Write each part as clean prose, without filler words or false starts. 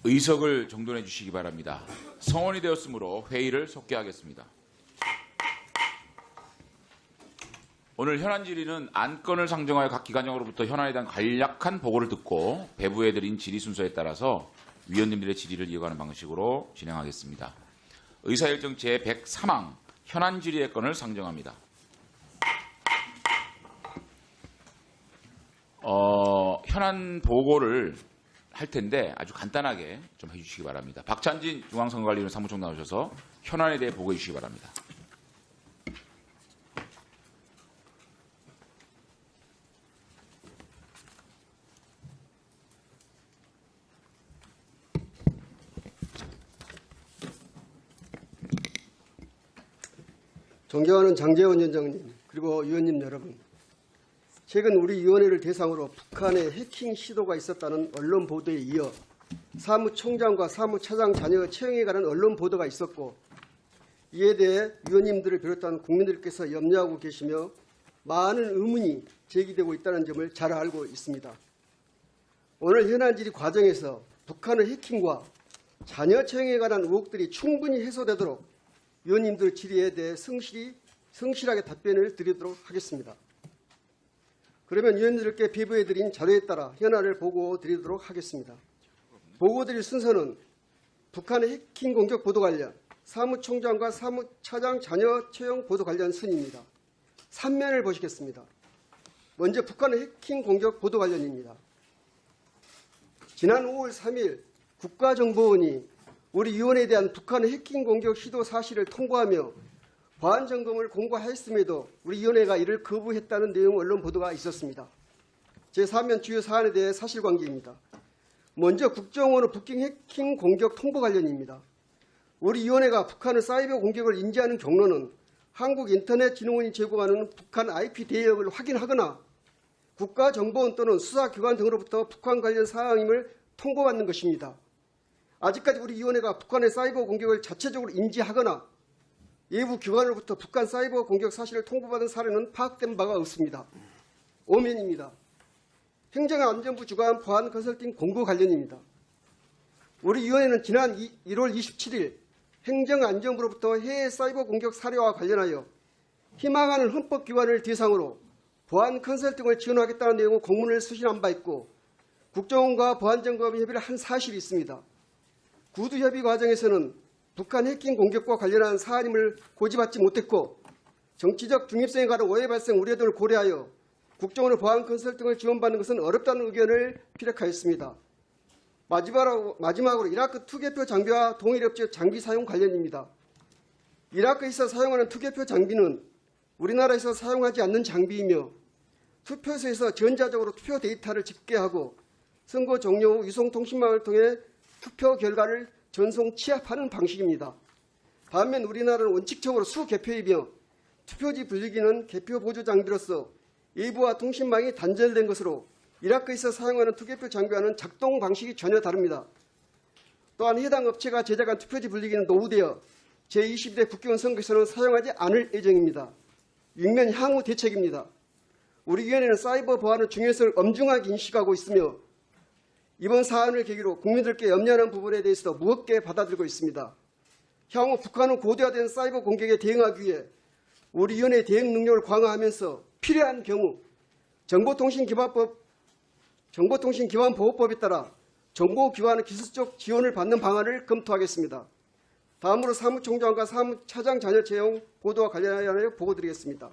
의석을 정돈해 주시기 바랍니다. 성원이 되었으므로 회의를 속개하겠습니다. 오늘 현안 질의는 안건을 상정하여 각 기관장으로부터 현안에 대한 간략한 보고를 듣고 배부해드린 질의 순서에 따라서 위원님들의 질의를 이어가는 방식으로 진행하겠습니다. 의사일정 제103항 현안 질의의 건을 상정합니다. 현안 보고를 할 텐데 아주 간단하게 좀 해주시기 바랍니다. 박찬진 중앙선거관리위원 사무총 나오셔서 현안에 대해 보고해 주시기 바랍니다. 존경하는 장제원 위원장님 그리고 위원님 여러분, 최근 우리 위원회를 대상으로 북한의 해킹 시도가 있었다는 언론 보도에 이어 사무총장과 사무차장 자녀 채용에 관한 언론 보도가 있었고, 이에 대해 위원님들을 비롯한 국민들께서 염려하고 계시며 많은 의문이 제기되고 있다는 점을 잘 알고 있습니다. 오늘 현안 질의 과정에서 북한의 해킹과 자녀 채용에 관한 의혹들이 충분히 해소되도록 위원님들 질의에 대해 성실하게 답변을 드리도록 하겠습니다. 그러면 위원님들께 배부해드린 자료에 따라 현안을 보고 드리도록 하겠습니다. 보고 드릴 순서는 북한의 해킹 공격 보도 관련, 사무총장과 사무차장 자녀 채용 보도 관련 순입니다. 3면을 보시겠습니다. 먼저 북한의 해킹 공격 보도 관련입니다. 지난 5월 3일 국가정보원이 우리 위원회에 대한 북한의 해킹 공격 시도 사실을 통보하며 보안 점검을 공고하였음에도 우리 위원회가 이를 거부했다는 내용 언론 보도가 있었습니다. 제3면 주요 사안에 대해 사실관계입니다. 먼저 국정원의 북한 해킹 공격 통보 관련입니다. 우리 위원회가 북한의 사이버 공격을 인지하는 경로는 한국인터넷진흥원이 제공하는 북한 IP 대역을 확인하거나 국가정보원 또는 수사기관 등으로부터 북한 관련 사항임을 통보받는 것입니다. 아직까지 우리 위원회가 북한의 사이버 공격을 자체적으로 인지하거나 외부 기관으로부터 북한 사이버 공격 사실을 통보받은 사례는 파악된 바가 없습니다. 5면입니다. 행정안전부 주관 보안 컨설팅 공고 관련입니다. 우리 위원회는 지난 1월 27일 행정안전부로부터 해외 사이버 공격 사례와 관련하여 희망하는 헌법기관을 대상으로 보안 컨설팅을 지원하겠다는 내용의 공문을 수신한 바 있고, 국정원과 보안점검 협의를 한 사실이 있습니다. 구두협의 과정에서는 북한 해킹 공격과 관련한 사안임을 고지받지 못했고, 정치적 중립성에 관한 오해 발생 우려 등을 고려하여 국정원의 보안 컨설팅을 지원받는 것은 어렵다는 의견을 피력하였습니다. 마지막으로 이라크 투개표 장비와 동일업체 장비 사용 관련입니다. 이라크에서 사용하는 투개표 장비는 우리나라에서 사용하지 않는 장비이며 투표소에서 전자적으로 투표 데이터를 집계하고 선거 종료 후 유송통신망을 통해 투표 결과를 전송 취합하는 방식입니다. 반면 우리나라는 원칙적으로 수개표이며 투표지 분리기는 개표 보조 장비로서 외부와 통신망이 단절된 것으로 이라크에서 사용하는 투개표 장비와는 작동 방식이 전혀 다릅니다. 또한 해당 업체가 제작한 투표지 분리기는 노후되어 제22대 국회의원 선거에서는 사용하지 않을 예정입니다. 6면 향후 대책입니다. 우리 위원회는 사이버 보안의 중요성을 엄중하게 인식하고 있으며 이번 사안을 계기로 국민들께 염려하는 부분에 대해서도 무겁게 받아들이고 있습니다. 향후 북한은 고도화된 사이버 공격에 대응하기 위해 우리 위원회의 대응 능력을 강화하면서 필요한 경우 정보통신기반보호법에 따라 정보기관의 기술적 지원을 받는 방안을 검토하겠습니다. 다음으로 사무총장과 사무차장 자녀 채용 보도와 관련하여 보고드리겠습니다.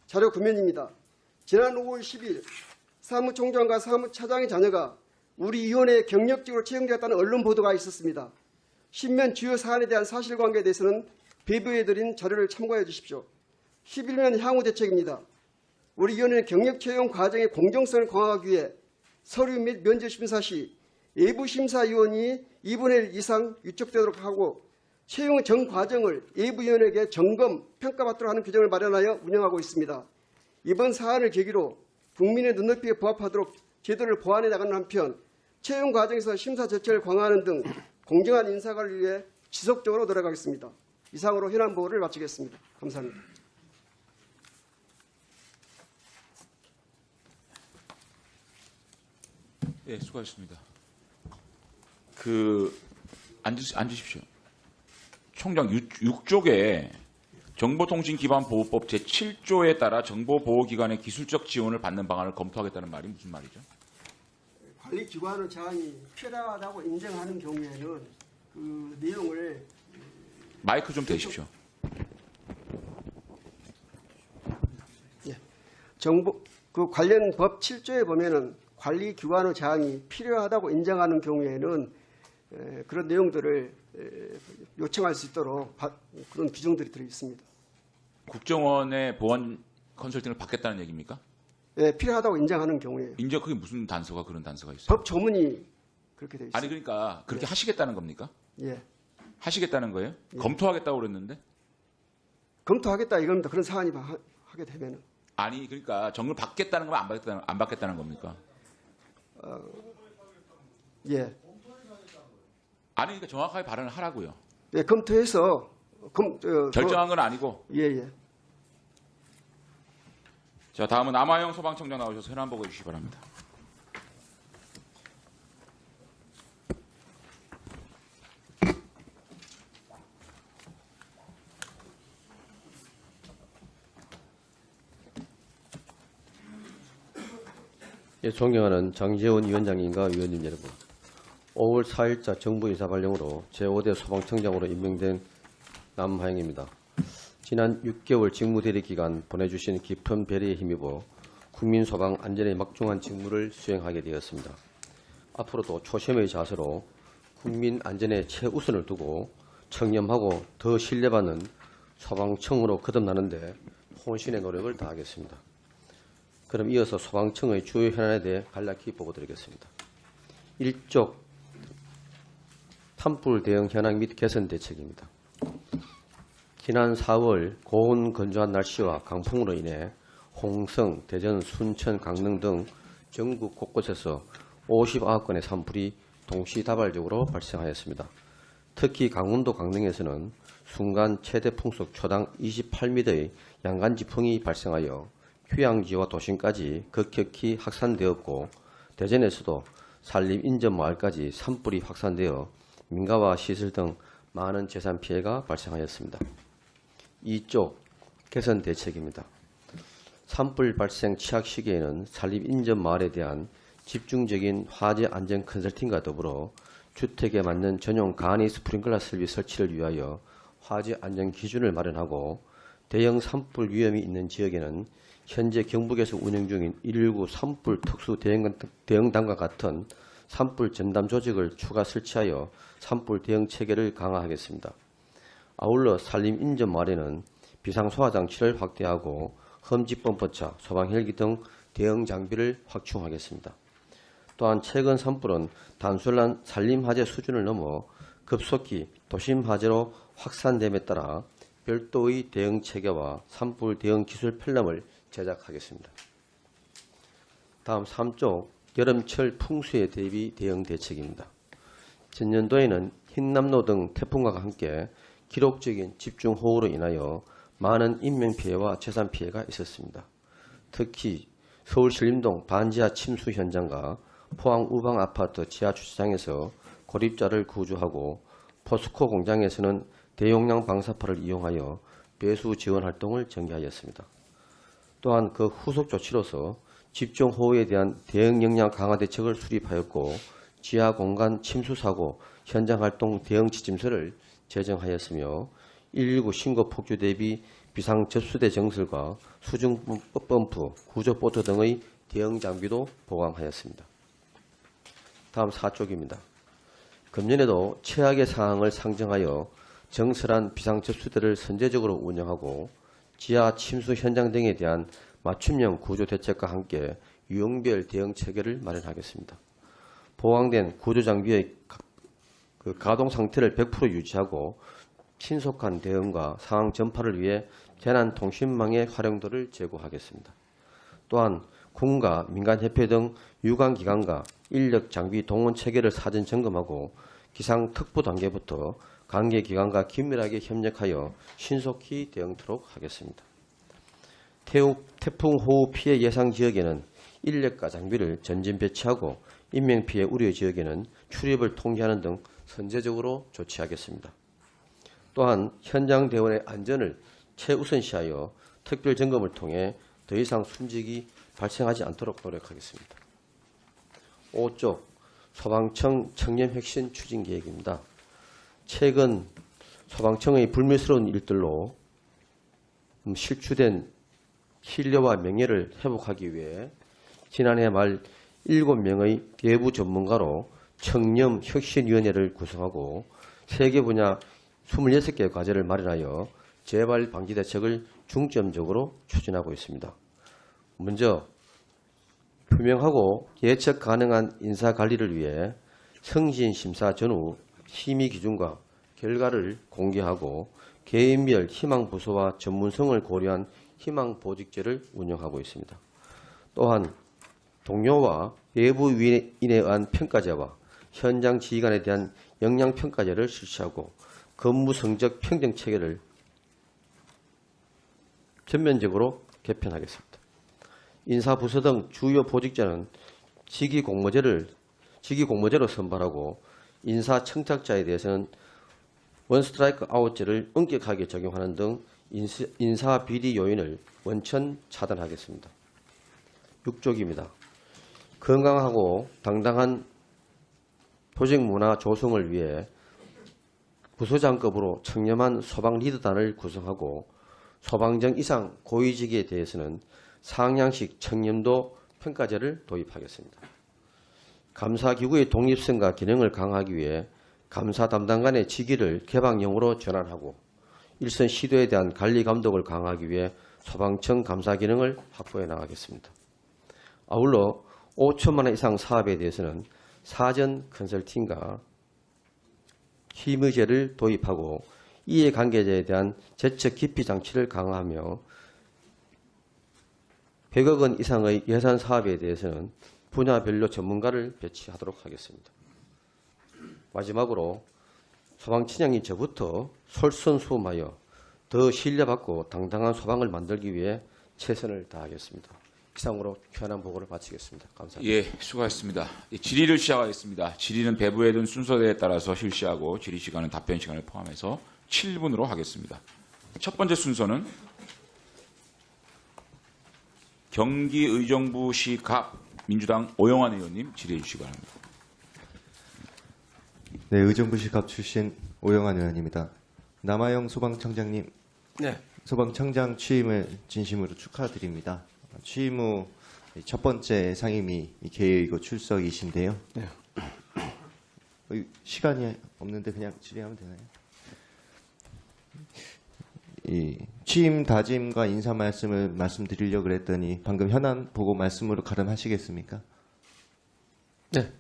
자료 9면입니다. 지난 5월 10일 사무총장과 사무차장의 자녀가 우리 위원회에 경력직으로 채용되었다는 언론 보도가 있었습니다. 10면 주요 사안에 대한 사실관계에 대해서는 배부해드린 자료를 참고해 주십시오. 11면 향후 대책입니다. 우리 위원회는 경력 채용 과정의 공정성을 강화하기 위해 서류 및 면접 심사 시 외부 심사위원이 2분의 1 이상 위촉되도록 하고 채용 전 과정을 외부 위원에게 점검, 평가받도록 하는 규정을 마련하여 운영하고 있습니다. 이번 사안을 계기로 국민의 눈높이에 부합하도록 제도를 보완해 나가는 한편 채용 과정에서 심사 절차를 강화하는 등 공정한 인사관리를 위해 지속적으로 노력하겠습니다. 이상으로 현안 보고를 마치겠습니다. 감사합니다. 네, 수고하셨습니다. 앉으십시오. 총장 6조에 정보통신기반보호법 제7조에 따라 정보보호기관의 기술적 지원을 받는 방안을 검토하겠다는 말이 무슨 말이죠? 관리기관의 제한이 필요하다고 인정하는 경우에는 그 내용을 마이크 좀 대십시오. 그 관련 법 7조에 보면은 관리기관의 제한이 필요하다고 인정하는 경우에는 그런 내용들을 요청할 수 있도록 그런 규정들이 들어 있습니다. 국정원의 보안 컨설팅을 받겠다는 얘기입니까? 예, 필요하다고 인정하는 경우에 인제 그게 무슨 단서가 그런 단서가 있어요? 법 조문이 그렇게 되어 있습니다. 아니 그러니까 그렇게 하시겠다는 겁니까? 예, 하시겠다는 거예요? 예. 검토하겠다고 그랬는데? 검토하겠다 이겁니다. 그런 사안이 하게 되면은 아니 그러니까 정을 받겠다는 거면 안 받겠다는 겁니까? 예, 아니 그러니까 정확하게 발언을 하라고요. 예, 검토해서 결정한 건 아니고. 예. 자 다음은 남아영 소방청장 나오셔서 현안 보고해 주시기 바랍니다. 예, 존경하는 장재원 위원장님과 위원님 여러분, 5월 4일자 정부 인사 발령으로 제5대 소방청장으로 임명된 남하영입니다. 지난 6개월 직무 대리 기간 보내주신 깊은 배려에 힘입어 국민 소방 안전의 막중한 직무를 수행하게 되었습니다. 앞으로도 초심의 자세로 국민 안전에 최우선을 두고 청렴하고 더 신뢰받는 소방청으로 거듭나는데 혼신의 노력을 다하겠습니다. 그럼 이어서 소방청의 주요 현안에 대해 간략히 보고드리겠습니다. 1쪽 산불 대응 현황 및 개선 대책입니다. 지난 4월 고온 건조한 날씨와 강풍으로 인해 홍성, 대전, 순천, 강릉 등 전국 곳곳에서 59건의 산불이 동시다발적으로 발생하였습니다. 특히 강원도 강릉에서는 순간 최대 풍속 초당 28m의 양간지풍이 발생하여 휴양지와 도심까지 급격히 확산되었고, 대전에서도 산림 인접 마을까지 산불이 확산되어 민가와 시설 등 많은 재산 피해가 발생하였습니다. 2쪽 개선 대책입니다. 산불 발생 취약 시기에는 산림 인접 마을에 대한 집중적인 화재 안전 컨설팅과 더불어 주택에 맞는 전용 간이 스프링클러 설비 설치를 위하여 화재 안전 기준을 마련하고, 대형 산불 위험이 있는 지역에는 현재 경북에서 운영 중인 119 산불 특수 대응단과 같은 산불 전담 조직을 추가 설치하여 산불 대응 체계를 강화하겠습니다. 아울러 산림 인접 마을에는 비상소화 장치를 확대하고 험지 범퍼차, 소방 헬기 등 대응 장비를 확충하겠습니다. 또한 최근 산불은 단순한 산림 화재 수준을 넘어 급속히 도심 화재로 확산됨에 따라 별도의 대응 체계와 산불 대응 기술 편람을 제작하겠습니다. 다음 3쪽 여름철 풍수에 대비 대응 대책입니다. 전년도에는 흰남노 등 태풍과 함께 기록적인 집중호우로 인하여 많은 인명피해와 재산피해가 있었습니다. 특히 서울 신림동 반지하 침수 현장과 포항 우방 아파트 지하 주차장에서 고립자를 구조하고, 포스코 공장에서는 대용량 방사파를 이용하여 배수 지원 활동을 전개하였습니다. 또한 그 후속 조치로서 집중호우에 대한 대응 역량 강화 대책을 수립하였고, 지하 공간 침수 사고 현장 활동 대응 지침서를 제정하였으며, 119 신고 폭주 대비 비상 접수대 정설과 수중 펌프, 구조 보트 등의 대응 장비도 보강하였습니다. 다음 4쪽입니다. 금년에도 최악의 상황을 상정하여 정설한 비상 접수대를 선제적으로 운영하고, 지하 침수 현장 등에 대한 맞춤형 구조 대책과 함께 유형별 대응 체계를 마련하겠습니다. 보강된 구조 장비의 가동 상태를 100% 유지하고 신속한 대응과 상황 전파를 위해 재난통신망의 활용도를 제고하겠습니다. 또한 군과 민간협회 등 유관기관과 인력 장비 동원 체계를 사전 점검하고 기상 특보 단계부터 관계기관과 긴밀하게 협력하여 신속히 대응토록 하겠습니다. 태풍 호우 피해 예상 지역에는 인력과 장비를 전진 배치하고 인명피해 우려 지역에는 출입을 통제하는 등 선제적으로 조치하겠습니다. 또한 현장 대원의 안전을 최우선시하여 특별 점검을 통해 더 이상 순직이 발생하지 않도록 노력하겠습니다. 5쪽 소방청 청렴혁신 추진 계획입니다. 최근 소방청의 불미스러운 일들로 실추된 신뢰와 명예를 회복하기 위해 지난해 말 7명의 외부 전문가로 청렴혁신위원회를 구성하고 세계 분야 26개의 과제를 마련하여 재발 방지 대책을 중점적으로 추진하고 있습니다. 먼저 투명하고 예측 가능한 인사관리를 위해 성신심사 전후 심의 기준과 결과를 공개하고 개인별 희망부서와 전문성을 고려한 희망보직제를 운영하고 있습니다. 또한 동료와 외부 위인에 의한 평가제와 현장 지휘관에 대한 역량평가제를 실시하고 근무 성적 평정 체계를 전면적으로 개편하겠습니다. 인사부서 등 주요 보직자는 직위 공모제로 선발하고 인사 청탁자에 대해서는 원스트라이크 아웃제를 엄격하게 적용하는 등 인사 비리 요인을 원천 차단하겠습니다. 6쪽입니다. 건강하고 당당한 조직 문화 조성을 위해 부소장급으로 청렴한 소방 리더단을 구성하고 소방정 이상 고위직에 대해서는 상향식 청렴도 평가제를 도입하겠습니다. 감사기구의 독립성과 기능을 강화하기 위해 감사 담당 간의 직위를 개방형으로 전환하고 일선 시도에 대한 관리 감독을 강화하기 위해 소방청 감사 기능을 확보해 나가겠습니다. 아울러 5천만 원 이상 사업에 대해서는 사전 컨설팅과 힘의제를 도입하고 이해관계자에 대한 재척 기피 장치를 강화하며 100억 원 이상의 예산 사업에 대해서는 분야별로 전문가를 배치하도록 하겠습니다. 마지막으로 소방청장이 저부터 솔선수범하여 더 신뢰받고 당당한 소방을 만들기 위해 최선을 다하겠습니다. 이상으로 현안 보고를 마치겠습니다. 감사합니다. 예, 수고하셨습니다. 질의를 시작하겠습니다. 질의는 배부에 든 순서대에 따라서 실시하고 질의 시간은 답변 시간을 포함해서 7분으로 하겠습니다. 첫 번째 순서는 경기 의정부시 갑 민주당 오영환 의원님 질의해 주시기 바랍니다. 네, 의정부시 갑 출신 오영환 의원입니다. 남아영 소방청장님, 네. 소방청장 취임을 진심으로 축하드립니다. 취임 후 첫 번째 상임위 개의이고 출석이신데요. 네. 시간이 없는데 그냥 질의하면 되나요? 이 취임 다짐과 인사 말씀을 말씀드리려고 그랬더니 방금 현안 보고 말씀으로 가름하시겠습니까? 네.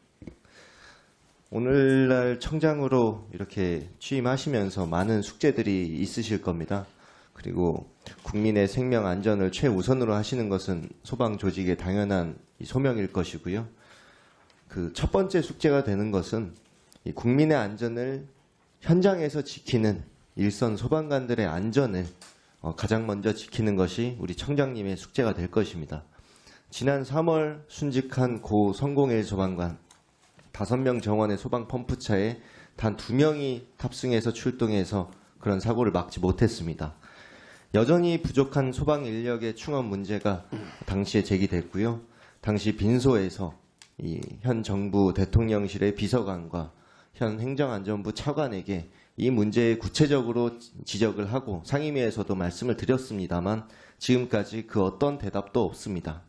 오늘날 청장으로 이렇게 취임하시면서 많은 숙제들이 있으실 겁니다. 그리고 국민의 생명 안전을 최우선으로 하시는 것은 소방 조직의 당연한 소명일 것이고요. 그 첫 번째 숙제가 되는 것은 이 국민의 안전을 현장에서 지키는 일선 소방관들의 안전을 가장 먼저 지키는 것이 우리 청장님의 숙제가 될 것입니다. 지난 3월 순직한 고 성공일 소방관 5명 정원의 소방 펌프차에 단 2명이 탑승해서 출동해서 그런 사고를 막지 못했습니다. 여전히 부족한 소방 인력의 충원 문제가 당시에 제기됐고요. 당시 빈소에서 이 현 정부 대통령실의 비서관과 현 행정안전부 차관에게 이 문제에 구체적으로 지적을 하고 상임위에서도 말씀을 드렸습니다만 지금까지 그 어떤 대답도 없습니다.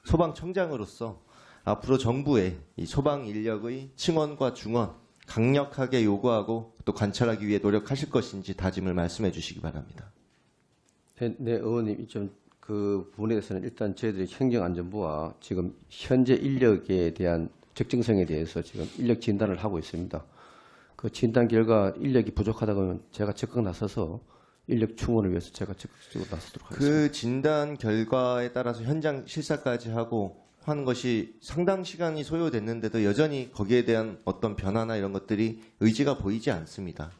소방청장으로서 앞으로 정부에 이 소방 인력의 층원과 중원 강력하게 요구하고 또 관찰하기 위해 노력하실 것인지 다짐을 말씀해 주시기 바랍니다. 네, 의원님, 그 부분에 대해서는 일단 저희들이 행정안전부와 지금 현재 인력에 대한 적정성에 대해서 지금 인력 진단을 하고 있습니다. 그 진단 결과 인력이 부족하다고 하면 제가 적극 나서서 인력 충원을 위해서 제가 적극적으로 나서도록 하겠습니다. 그 진단 결과에 따라서 현장 실사까지 하고 하는 것이 상당 시간이 소요됐는데도 여전히 거기에 대한 어떤 변화나 이런 것들이 의지가 보이지 않습니다.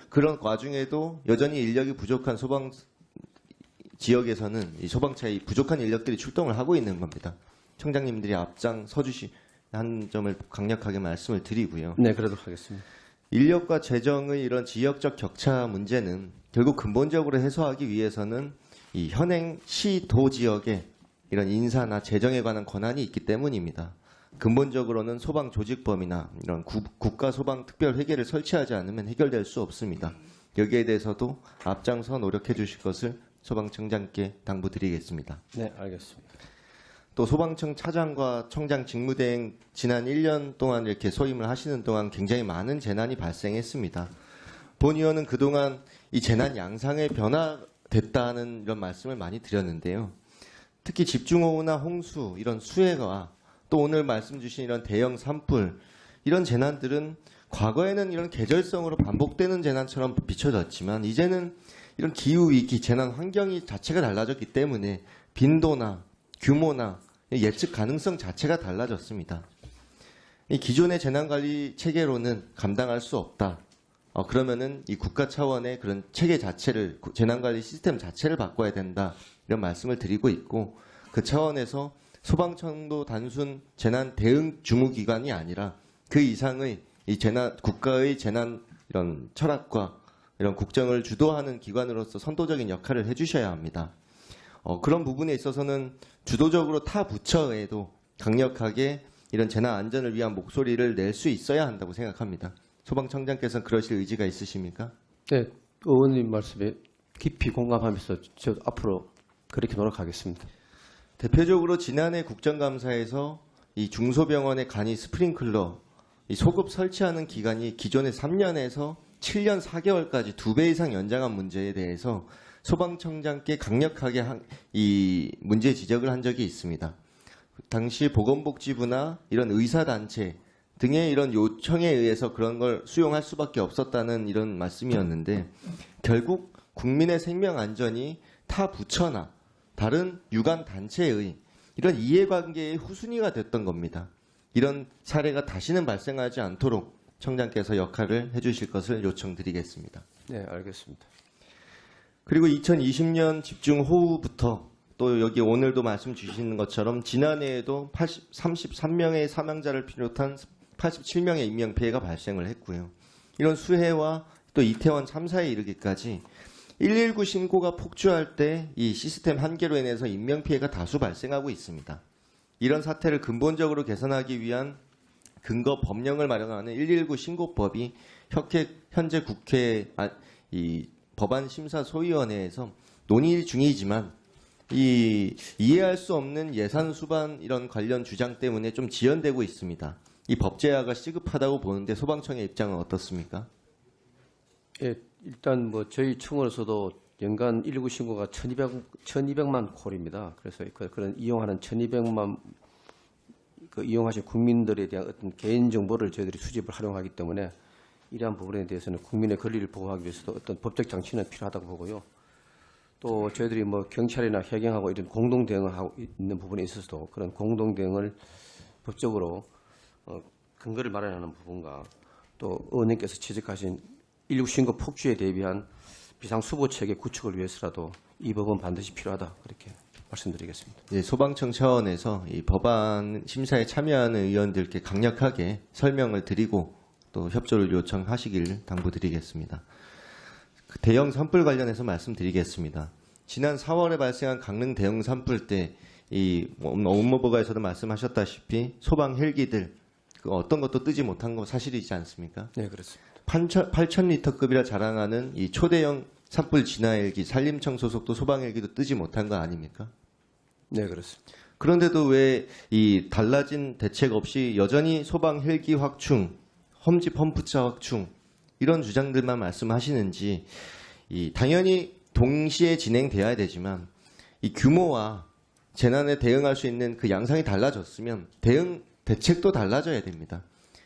그런 와중에도 여전히 인력이 부족한 소방 지역에서는 이 소방차의 부족한 인력들이 출동을 하고 있는 겁니다. 청장님들이 앞장서 한 점을 강력하게 말씀을 드리고요. 네, 그러도록 하겠습니다. 인력과 재정의 이런 지역적 격차 문제는 결국 근본적으로 해소하기 위해서는 이 현행 시도 지역에 이런 인사나 재정에 관한 권한이 있기 때문입니다. 근본적으로는 소방 조직범이나 이런 국가 소방 특별 회계를 설치하지 않으면 해결될 수 없습니다. 여기에 대해서도 앞장서 노력해 주실 것을 소방청장께 당부드리겠습니다. 네, 알겠습니다. 또 소방청 차장과 청장 직무대행 지난 1년 동안 이렇게 소임을 하시는 동안 굉장히 많은 재난이 발생했습니다. 본 의원은 그동안 이 재난 양상의 변화됐다는 이런 말씀을 많이 드렸는데요. 특히 집중호우나 홍수 이런 수해가 또 오늘 말씀 주신 이런 대형 산불 이런 재난들은 과거에는 이런 계절성으로 반복되는 재난처럼 비춰졌지만 이제는 이런 기후위기, 재난 환경이 자체가 달라졌기 때문에 빈도나 규모나 예측 가능성 자체가 달라졌습니다. 이 기존의 재난관리 체계로는 감당할 수 없다. 그러면은 이 국가 차원의 그런 체계 자체를, 재난관리 시스템 자체를 바꿔야 된다. 이런 말씀을 드리고 있고 그 차원에서 소방청도 단순 재난 대응 주무기관이 아니라 그 이상의 이 국가의 재난 이런 철학과 이런 국정을 주도하는 기관으로서 선도적인 역할을 해주셔야 합니다. 그런 부분에 있어서는 주도적으로 타 부처에도 강력하게 이런 재난 안전을 위한 목소리를 낼 수 있어야 한다고 생각합니다. 소방청장께서는 그러실 의지가 있으십니까? 네, 의원님 말씀에 깊이 공감하면서 저 앞으로 그렇게 노력하겠습니다. 대표적으로 지난해 국정감사에서 이 중소병원의 간이 스프링클러 이 소급 설치하는 기간이 기존의 3년에서 7년 4개월까지 2배 이상 연장한 문제에 대해서 소방청장께 강력하게 이 문제 지적을 한 적이 있습니다. 당시 보건복지부나 이런 의사단체 등의 이런 요청에 의해서 그런 걸 수용할 수밖에 없었다는 이런 말씀이었는데 결국 국민의 생명 안전이 타 부처나 다른 유관 단체의 이런 이해관계의 후순위가 됐던 겁니다. 이런 사례가 다시는 발생하지 않도록 청장께서 역할을 해주실 것을 요청드리겠습니다. 네, 알겠습니다. 그리고 2020년 집중호우부터 또 여기 오늘도 말씀 주시는 것처럼 지난해에도 33명의 사망자를 비롯한 87명의 인명피해가 발생을 했고요. 이런 수해와 또 이태원 참사에 이르기까지 119 신고가 폭주할 때 이 시스템 한계로 인해서 인명피해가 다수 발생하고 있습니다. 이런 사태를 근본적으로 개선하기 위한 근거 법령을 마련하는 119 신고법이 현재 국회 이 법안심사소위원회에서 논의 중이지만 이해할 수 없는 예산 수반 이런 관련 주장 때문에 좀 지연되고 있습니다. 이 법제화가 시급하다고 보는데 소방청의 입장은 어떻습니까? 예, 일단 뭐 저희 층으로서도 연간 119 신고가 1200만 콜입니다. 그래서 그런 이용하는 1200만 이용하신 국민들에 대한 어떤 개인 정보를 저희들이 수집을 활용하기 때문에 이러한 부분에 대해서는 국민의 권리를 보호하기 위해서도 어떤 법적 장치는 필요하다고 보고요. 또 저희들이 뭐 경찰이나 해경하고 이런 공동 대응을 하고 있는 부분에 있어서도 그런 공동 대응을 법적으로 근거를 마련하는 부분과 또 의원님께서 지적하신 119 신고 폭주에 대비한 비상수보 체계 구축을 위해서라도 이 법은 반드시 필요하다 그렇게 말씀드리겠습니다. 네, 소방청 차원에서 이 법안 심사에 참여하는 의원들께 강력하게 설명을 드리고 또 협조를 요청하시길 당부드리겠습니다. 그 대형 산불 관련해서 말씀드리겠습니다. 지난 4월에 발생한 강릉 대형 산불 때 이 업무보고에서도 말씀하셨다시피 소방 헬기들 어떤 것도 뜨지 못한 거 사실이지 않습니까? 네, 그렇습니다. 8,000리터급이라 자랑하는 이 초대형 산불 진화 헬기, 산림청 소속도 소방 헬기도 뜨지 못한 거 아닙니까? 네, 그렇습니다. 그런데도 왜 이 달라진 대책 없이 여전히 소방 헬기 확충, 험지 펌프차 확충 이런 주장들만 말씀하시는지 당연히 동시에 진행돼야 되지만 이 규모와 재난에 대응할 수 있는 그 양상이 달라졌으면 대책도 달라져야 됩니다.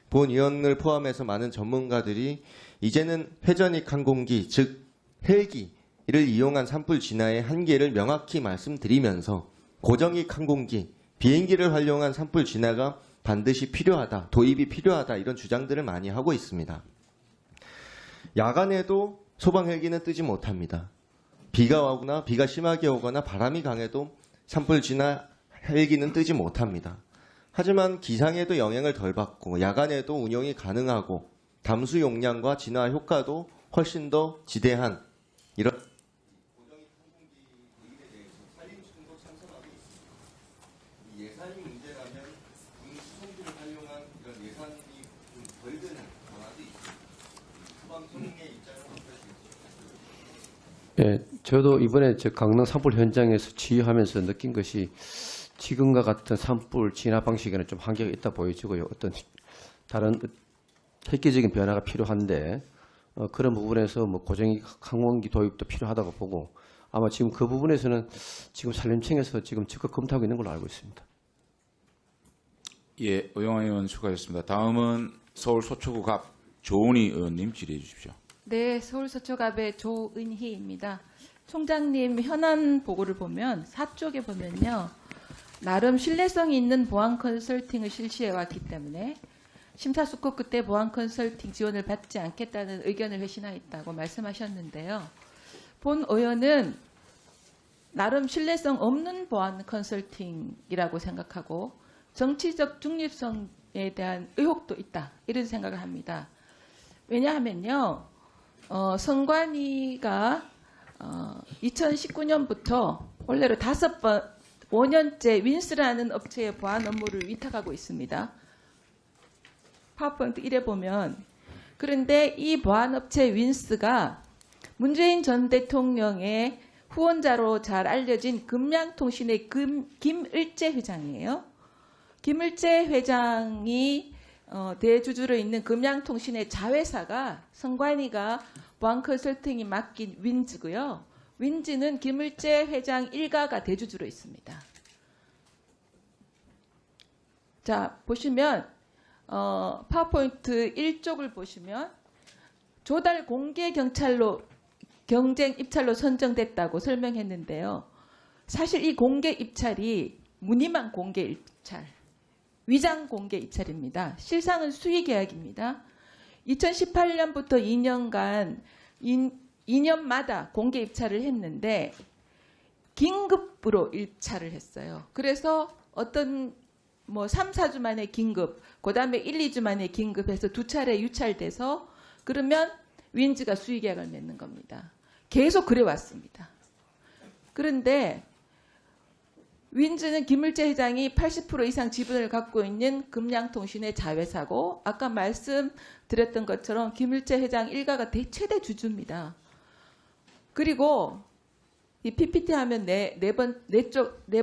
본 의원을 포함해서 많은 전문가들이 이제는 회전익 항공기, 즉 헬기를 이용한 산불 진화의 한계를 명확히 말씀드리면서 고정익 항공기, 비행기를 활용한 산불 진화가 반드시 필요하다, 도입이 필요하다 이런 주장들을 많이 하고 있습니다. 야간에도 소방 헬기는 뜨지 못합니다. 비가 오거나 비가 심하게 오거나 바람이 강해도 산불 진화 헬기는 뜨지 못합니다. 하지만 기상에도 영향을 덜 받고 야간에도 운영이 가능하고 담수 용량과 진화 효과도 훨씬 더 지대한 이런 고정익 항공기 대입에 대해서 산림청도 찬성하고 있습니다. 예산이 문제라면 수송기를 활용한 이런 예산이 좀 덜 드는 방안도 있습니다. 소방청의 입장은 어떠신지? 예, 저도 이번에 저 강릉 산불 현장에서 지휘하면서 느낀 것이 지금과 같은 산불 진화 방식에는 좀 한계가 있다 보여지고요. 어떤 다른 획기적인 변화가 필요한데 그런 부분에서 뭐 고정익 항공기 도입도 필요하다고 보고 아마 지금 그 부분에서는 지금 산림청에서 지금 적극 검토하고 있는 걸로 알고 있습니다. 예, 오영환 의원 수고하셨습니다. 다음은 서울 서초구 갑 조은희 의원님 질의해 주십시오. 네, 서울 서초갑의 조은희입니다. 총장님 현안 보고를 보면 4쪽에 보면요. 나름 신뢰성이 있는 보안 컨설팅을 실시해 왔기 때문에 심사숙고 끝에 보안 컨설팅 지원을 받지 않겠다는 의견을 회신하였다고 말씀하셨는데요. 본 의원은 나름 신뢰성 없는 보안 컨설팅이라고 생각하고 정치적 중립성에 대한 의혹도 있다. 이런 생각을 합니다. 왜냐하면요. 선관위가 2019년부터 원래로 5년째 윈스라는 업체의 보안 업무를 위탁하고 있습니다. 파워포인트 1에 보면 그런데 이 보안업체 윈스가 문재인 전 대통령의 후원자로 잘 알려진 금양통신의 김을재 회장이에요. 김을재 회장이 대주주로 있는 금양통신의 자회사가 선관위가 보안 컨설팅이 맡긴 윈즈고요. 윈즈는 김을재 회장 일가가 대주주로 있습니다. 자, 보시면 파워포인트 1쪽을 보시면 조달 공개 경찰로 경쟁 입찰로 선정됐다고 설명했는데요. 사실 이 공개 입찰이 무늬만 공개 입찰, 위장 공개 입찰입니다. 실상은 수의 계약입니다. 2018년부터 2년간 2년마다 공개 입찰을 했는데 긴급으로 입찰을 했어요. 그래서 어떤 3, 4주 만에 긴급, 그다음에 1, 2주 만에 긴급해서 두 차례 유찰돼서 그러면 윈즈가 수의 계약을 맺는 겁니다. 계속 그래 왔습니다. 그런데 윈즈는 김을재 회장이 80% 이상 지분을 갖고 있는 금양통신의 자회사고 아까 말씀드렸던 것처럼 김을재 회장 일가가 최대 주주입니다. 그리고 이 PPT 하면 네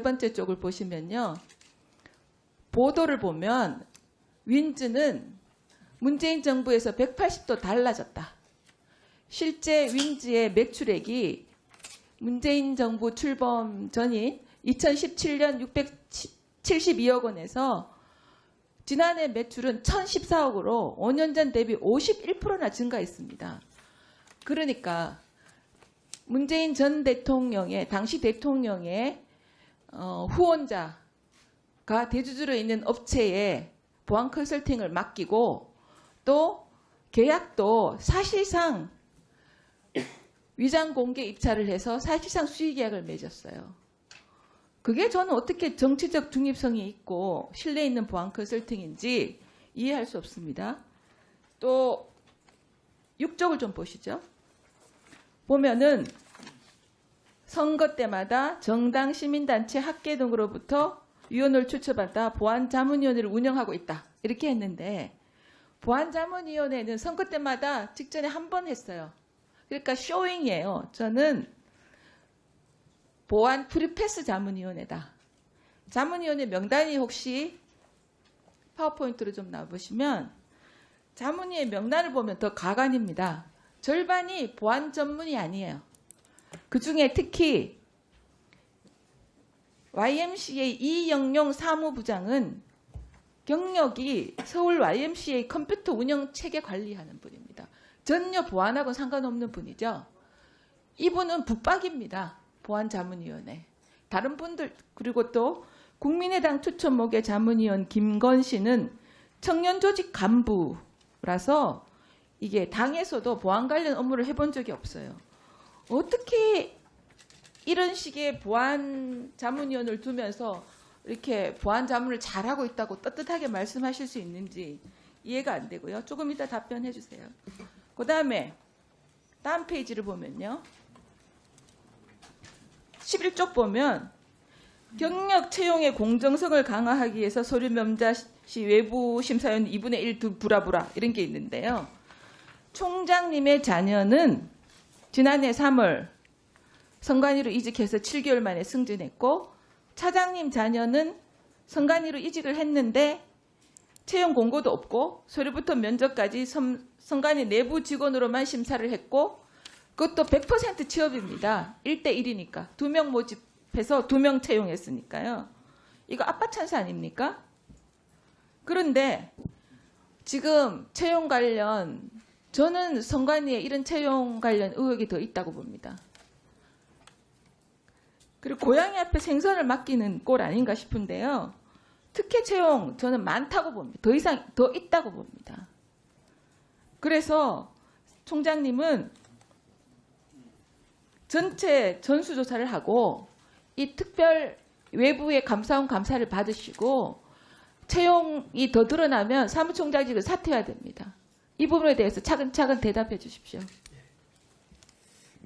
번째 쪽을 보시면요. 보도를 보면 윈즈는 문재인 정부에서 180도 달라졌다. 실제 윈즈의 매출액이 문재인 정부 출범 전인 2017년 672억 원에서 지난해 매출은 1014억으로 5년 전 대비 51%나 증가했습니다. 그러니까 문재인 전 대통령의 당시 대통령의 후원자가 대주주로 있는 업체에 보안 컨설팅을 맡기고 또 계약도 사실상 위장 공개 입찰을 해서 사실상 수의 계약을 맺었어요. 그게 저는 어떻게 정치적 중립성이 있고 신뢰 있는 보안 컨설팅인지 이해할 수 없습니다. 또 6쪽을 좀 보시죠. 보면은 선거 때마다 정당, 시민단체, 학계 등으로부터 위원을 추천받아 보안자문위원회를 운영하고 있다. 이렇게 했는데 보안자문위원회는 선거 때마다 직전에 한 번 했어요. 그러니까 쇼잉이에요. 저는 보안 프리패스 자문위원회다. 자문위원회 명단이 혹시 파워포인트로 좀 나와보시면 자문위의 명단을 보면 더 가관입니다. 절반이 보안 전문이 아니에요. 그중에 특히 YMCA 이영용 사무부장은 경력이 서울 YMCA 컴퓨터 운영 체계 관리하는 분입니다. 전혀 보안하고는 상관없는 분이죠. 이분은 북박입니다. 보안자문위원회. 다른 분들 그리고 또 국민의당 추천목의 자문위원 김건 씨는 청년조직 간부라서 이게 당에서도 보안 관련 업무를 해본 적이 없어요. 어떻게 이런 식의 보안 자문위원을 두면서 이렇게 보안 자문을 잘하고 있다고 떳떳하게 말씀하실 수 있는지 이해가 안 되고요. 조금 이따 답변해 주세요. 그다음에 다음 페이지를 보면요. 11쪽 보면 경력 채용의 공정성을 강화하기 위해서 서류 면접 시 외부 심사위원 2분의 1 부라부라 이런 게 있는데요. 총장님의 자녀는 지난해 3월 선관위로 이직해서 7개월 만에 승진했고 차장님 자녀는 선관위로 이직을 했는데 채용 공고도 없고 서류부터 면접까지 선관위 내부 직원으로만 심사를 했고 그것도 100% 취업입니다. 1대1이니까. 2명 모집해서 2명 채용했으니까요. 이거 아빠 찬스 아닙니까? 그런데 지금 채용 관련 저는 선관위에 이런 채용 관련 의혹이 더 있다고 봅니다. 그리고 고양이 앞에 생선을 맡기는 꼴 아닌가 싶은데요. 특혜 채용 저는 많다고 봅니다. 더 이상 더 있다고 봅니다. 그래서 총장님은 전체 전수조사를 하고 이 특별 외부의 감사원 감사를 받으시고 채용이 더 드러나면 사무총장직을 사퇴해야 됩니다. 이 부분에 대해서 차근차근 대답해 주십시오.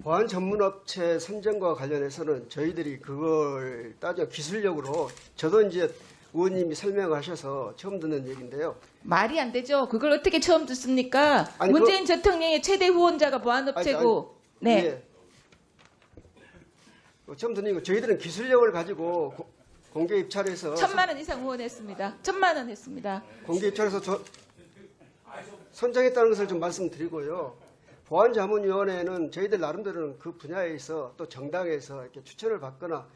보안 전문업체 선정과 관련해서는 저희들이 그걸 따져 기술력으로 저도 이제 의원님이 설명하셔서 처음 듣는 얘기인데요. 말이 안 되죠. 그걸 어떻게 처음 듣습니까? 아니, 문재인 대통령의 최대 후원자가 보안업체고. 네. 예. 처음 듣는 거 저희들은 기술력을 가지고 공개 입찰해서 1,000만 원 이상 후원했습니다. 1,000만 원 했습니다. 공개 입찰해서 선정했다는 것을 좀 말씀드리고요. 보안자문위원회는 저희들 나름대로는 그 분야에서 또 정당에서 이렇게 추천을 받거나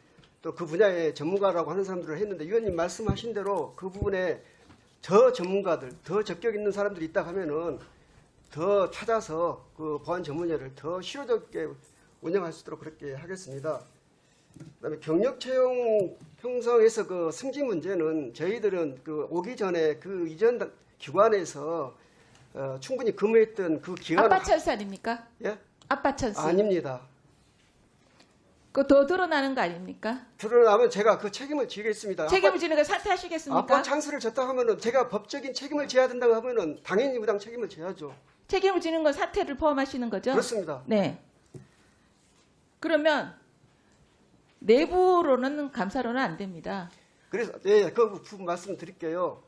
또 그 분야의 전문가라고 하는 사람들을 했는데 위원님 말씀하신 대로 그 부분에 더 전문가들, 더 적격 있는 사람들이 있다 하면은 더 찾아서 그 보안 전문위를 더 실효적게 운영할 수 있도록 그렇게 하겠습니다. 그다음에 경력 채용 형성에서 그 승진 문제는 저희들은 그 오기 전에 그 이전 기관에서 충분히 근무했던 그 기간 아빠 찬스 아닙니까? 예? 아빠 찬스. 아닙니다. 그거 더 드러나는 거 아닙니까? 드러나면 제가 그 책임을 지겠습니다. 책임을 지는 거 사퇴하시겠습니까? 아빠 찬스를 졌다 하면은 제가 법적인 책임을 져야 된다고 하면은 당연히 무당 책임을 져야죠. 책임을 지는 건 사퇴를 포함하시는 거죠? 그렇습니다. 네. 그러면 내부로는 감사로는 안 됩니다. 그래서 그 부분 말씀드릴게요.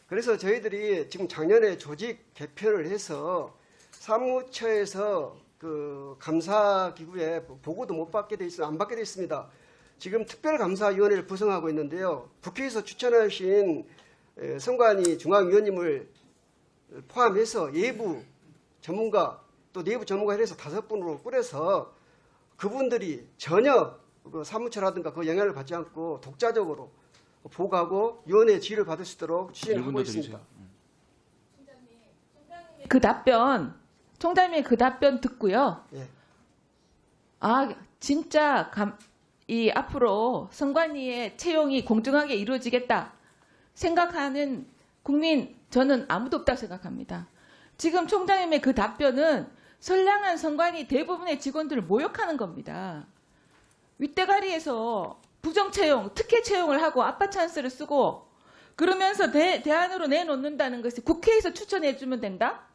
그래서 저희들이 지금 작년에 조직 개편을 해서 사무처에서 그 감사기구에 보고도 못 받게 돼 있습니다. 안 받게 돼 있습니다. 지금 특별감사위원회를 구성하고 있는데요. 국회에서 추천하신 선관위 중앙위원님을 포함해서 예부 전문가 또 내부 전문가 해서 5분으로 꾸려서 그분들이 전혀 그 사무처라든가 그 영향을 받지 않고 독자적으로 보고하고 위원회의 지휘를 받을 수 있도록 추진을 하고 있습니다. 그 답변, 총장님의 그 답변 듣고요. 예. 아, 진짜 이 앞으로 선관위의 채용이 공정하게 이루어지겠다 생각하는 국민 저는 아무도 없다고 생각합니다. 지금 총장님의 그 답변은 선량한 선관위 대부분의 직원들을 모욕하는 겁니다. 윗대가리에서 부정채용, 특혜 채용을 하고 아빠 찬스를 쓰고 그러면서 대안으로 내놓는다는 것이 국회에서 추천해주면 된다?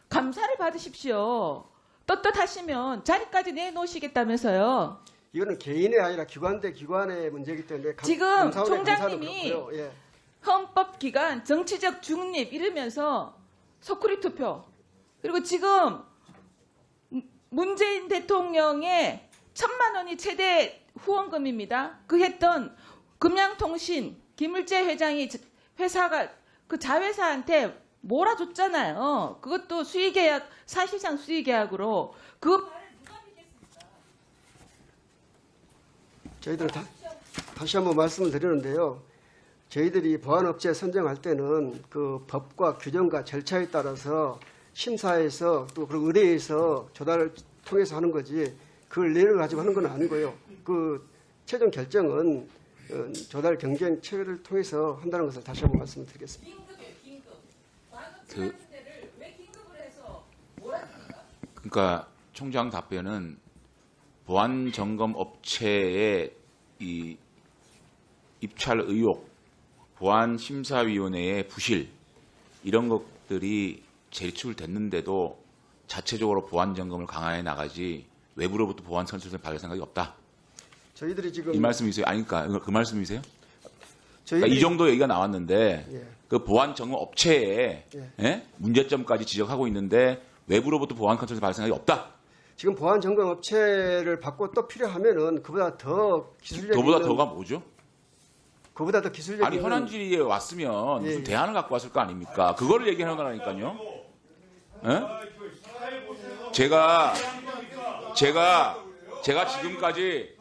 감사를 받으십시오. 떳떳하시면 자리까지 내놓으시겠다면서요. 이거는 개인이 아니라 기관 대 기관의 문제이기 때문에 지금 감사원의 총장님이 감사는 그렇고요. 예. 헌법기관, 정치적 중립 이러면서 소쿠리 투표 그리고 지금 문재인 대통령의 1,000만 원이 최대 후원금입니다. 그 했던 금양통신 김을재 회장이 회사가 그 자회사한테 몰아줬잖아요. 그것도 수의계약 사실상 수의계약으로 그 저희들은 다시 한번 말씀을 드리는데요. 저희들이 보안업체 선정할 때는 그 법과 규정과 절차에 따라서 심사에서 또 그리고 의뢰에서 조달을 통해서 하는 거지 그걸 내를 가지고 하는 건 아니고요. 그 최종 결정은 조달 경쟁 체계를 통해서 한다는 것을 다시 한번 말씀을 드리겠습니다. 그러니까 총장 답변은 보안 점검 업체의 이 입찰 의혹, 보안심사위원회의 부실 이런 것들이 제출됐는데도 자체적으로 보안 점검을 강화해 나가지 외부로부터 보안 선출을 받을 생각이 없다. 저희들이 지금 이 말씀이세요? 아니까 그 말씀이세요? 저희들이 그러니까 이 정도 얘기가 나왔는데 예. 그 보안 점검 업체에 예? 문제점까지 지적하고 있는데 외부로부터 보안 컨트롤을 받을 생각이 없다. 지금 보안 점검 업체를 받고 또 필요하면은 그보다 더 기술적인 그보다 더가 뭐죠? 그보다 더 기술적인 아니 현안질의에 왔으면 무슨 예. 대안을 갖고 왔을 거 아닙니까? 그거를 얘기하는 거라니까요. 예? 제가 지금까지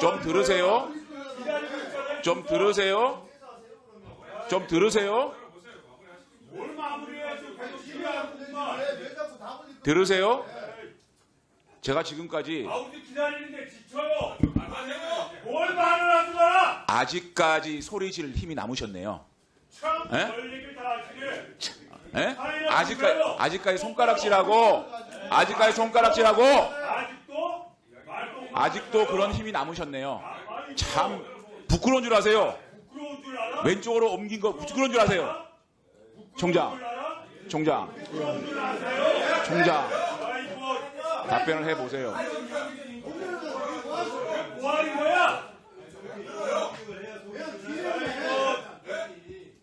좀 들으세요. 좀 들으세요. 좀 들으세요. 들으세요. 제가 지금까지 아직까지 소리 지를 힘이 남으셨네요. 예? 예? 아직까지 손가락질하고 아직도 그런 힘이 남으셨네요. 참 부끄러운 줄 아세요? 왼쪽으로 옮긴 거 부끄러운 줄 아세요? 총장 답변을 해보세요.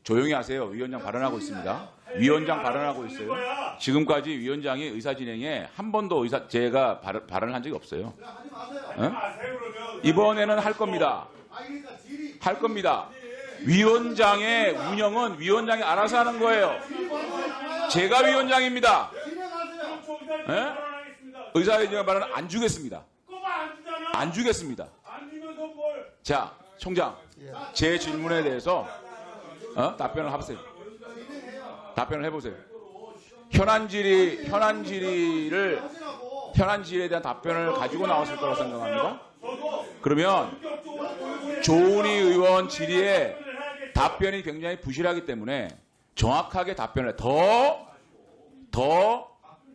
조용히 하세요. 위원장 발언하고 있습니다. 위원장 발언하고 있어요. 지금까지 위원장이 의사 진행에 한 번도 제가 발언을 한 적이 없어요. 어? 이번에는 할 겁니다. 할 겁니다. 위원장의 운영은 위원장이 알아서 하는 거예요. 제가 위원장입니다. 예? 의사진행 발언 안 주겠습니다. 안 주겠습니다. 자, 총장, 제 질문에 대해서 답변을 해보세요. 답변을 해보세요. 현안질의에 대한 답변을 가지고 나왔을 거라고 생각합니다. 그러면 조은희 의원 질의에 답변이 굉장히 부실하기 때문에 정확하게 답변을 더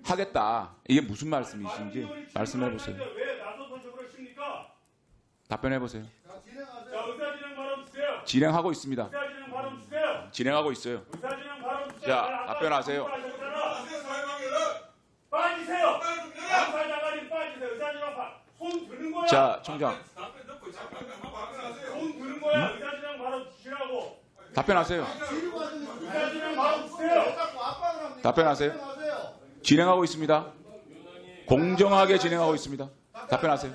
하겠다. 이게 무슨 말씀이신지 말씀해 보세요. 답변해 보세요. 진행하고 있습니다. 진행하고 있어요. 자, 답변하세요. 자, 총장. 답변하세요. 답변하세요. 진행하고 있습니다. 공정하게 진행하고 있습니다. 답변하세요.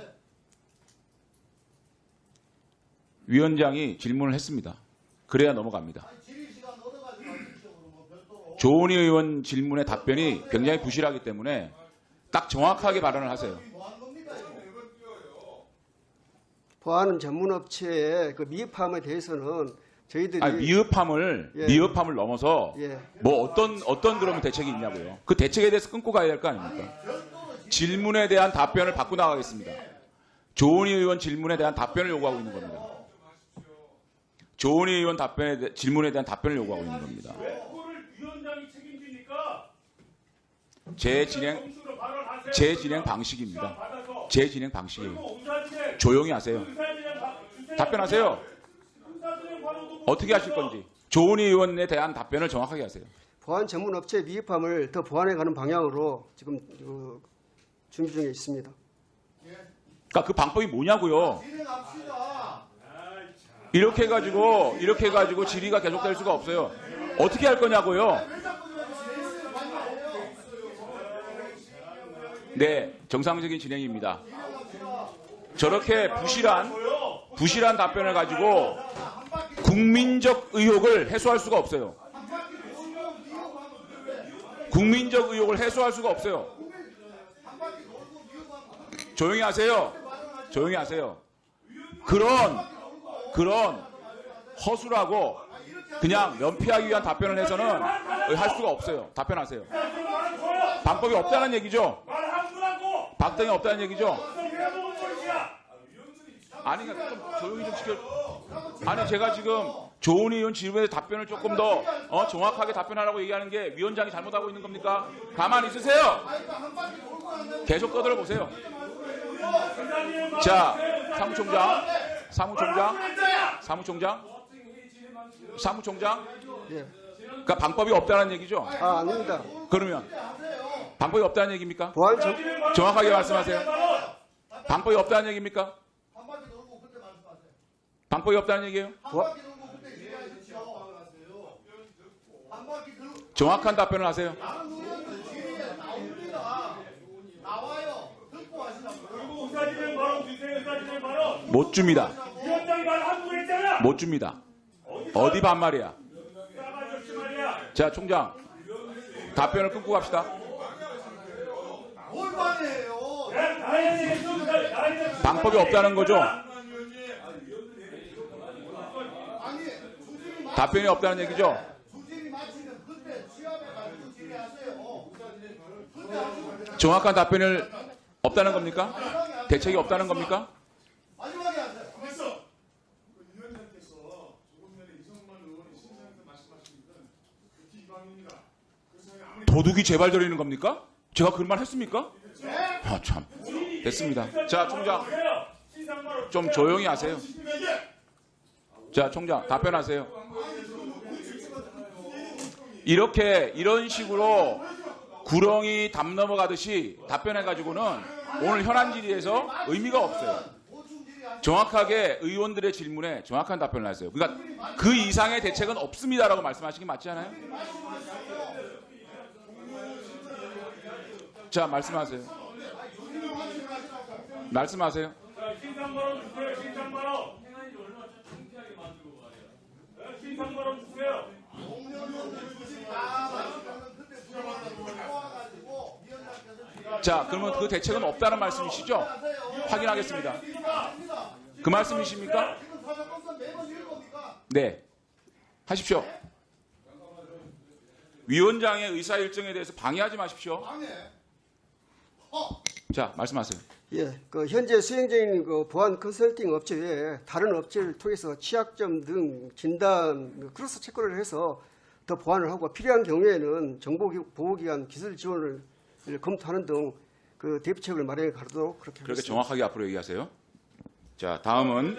위원장이 질문을 했습니다. 그래야 넘어갑니다. 조은희 의원 질문의 답변이 굉장히 부실하기 때문에 딱 정확하게 발언을 하세요. 보안 전문 업체의 그 미흡함에 대해서는 저희들이 미흡함을 넘어서 예. 뭐 어떤 그러면 대책이 있냐고요. 그 대책에 대해서 끊고 가야 될 거 아닙니까? 질문에 대한 답변을 받고 나가겠습니다. 조은희 의원 질문에 대한 답변을 요구하고 있는 겁니다. 조은희 의원 질문에 대한 답변을 요구하고 있는 겁니다. 제 진행 방식입니다. 제 진행 방식이에요. 조용히 하세요. 답변하세요. 어떻게 하실 건지. 조은희 의원에 대한 답변을 정확하게 하세요. 보안 전문 업체의 미흡함을 더 보완해가는 방향으로 지금 준비 중에 있습니다. 그러니까 그 방법이 뭐냐고요. 이렇게 해가지고 질의가 계속될 수가 없어요. 어떻게 할 거냐고요. 네, 정상적인 진행입니다. 저렇게 부실한 답변을 가지고 국민적 의혹을 해소할 수가 없어요. 국민적 의혹을 해소할 수가 없어요. 조용히 하세요. 조용히 하세요. 그런 허술하고 그냥 면피하기 위한 답변을 해서는 할 수가 없어요. 답변하세요. 방법이 없다는 얘기죠. 박등이 없다는 얘기죠. 아니, 좀 조용히 좀 시켜. 아니, 제가 지금 조은희 의원 질문에 답변을 조금 더 정확하게 답변하라고 얘기하는 게 위원장이 잘못하고 있는 겁니까? 가만히 있으세요. 계속 떠들어 보세요. 자, 사무총장. 사무총장? 예. 그러니까 방법이 없다는 얘기죠? 아닙니다. 그러면 방법이 없다는 얘기입니까? 보안 정, 정확하게 말씀하세요. 방법이 없다는 얘기입니까? 방법이 없다는 얘기예요? 정확한 답변을 하세요. 못 줍니다. 못 줍니다. 어디 반말이야? 자, 총장. 답변을 끊고 갑시다. 방법이 없다는 거죠? 답변이 없다는 얘기죠? 정확한 답변을 없다는 겁니까? 대책이 없다는 겁니까? 도둑이 재발되는 겁니까? 제가 그런 말 했습니까? 아, 참. 됐습니다. 자, 총장. 좀 조용히 하세요. 자, 총장. 답변하세요. 이런 식으로 구렁이 담 넘어가듯이 답변해가지고는 오늘 현안 질의에서 의미가 없어요. 정확하게 의원들의 질문에 정확한 답변을 하세요. 그러니까 그 이상의 대책은 없습니다라고 말씀하시기 맞지 않아요? 자, 말씀하세요. 말씀하세요. 신상발언 주세요. 신상발언 주세요. 자, 그러면 그 대책은 없다는 말씀이시죠? 확인하겠습니다. 그 말씀이십니까? 네. 하십시오. 위원장의 의사 일정에 대해서 방해하지 마십시오. 자, 말씀하세요. 예, 그 현재 수행 중인 그 보안 컨설팅 업체 외에 다른 업체를 통해서 취약점 등 진단 크로스 체크를 해서 더 보완을 하고 필요한 경우에는 정보보호기관 기술 지원을 검토하는 등 그 대비책을 마련해 가도록 그렇게 그렇게 하겠습니다. 정확하게 앞으로 얘기하세요. 자, 다음은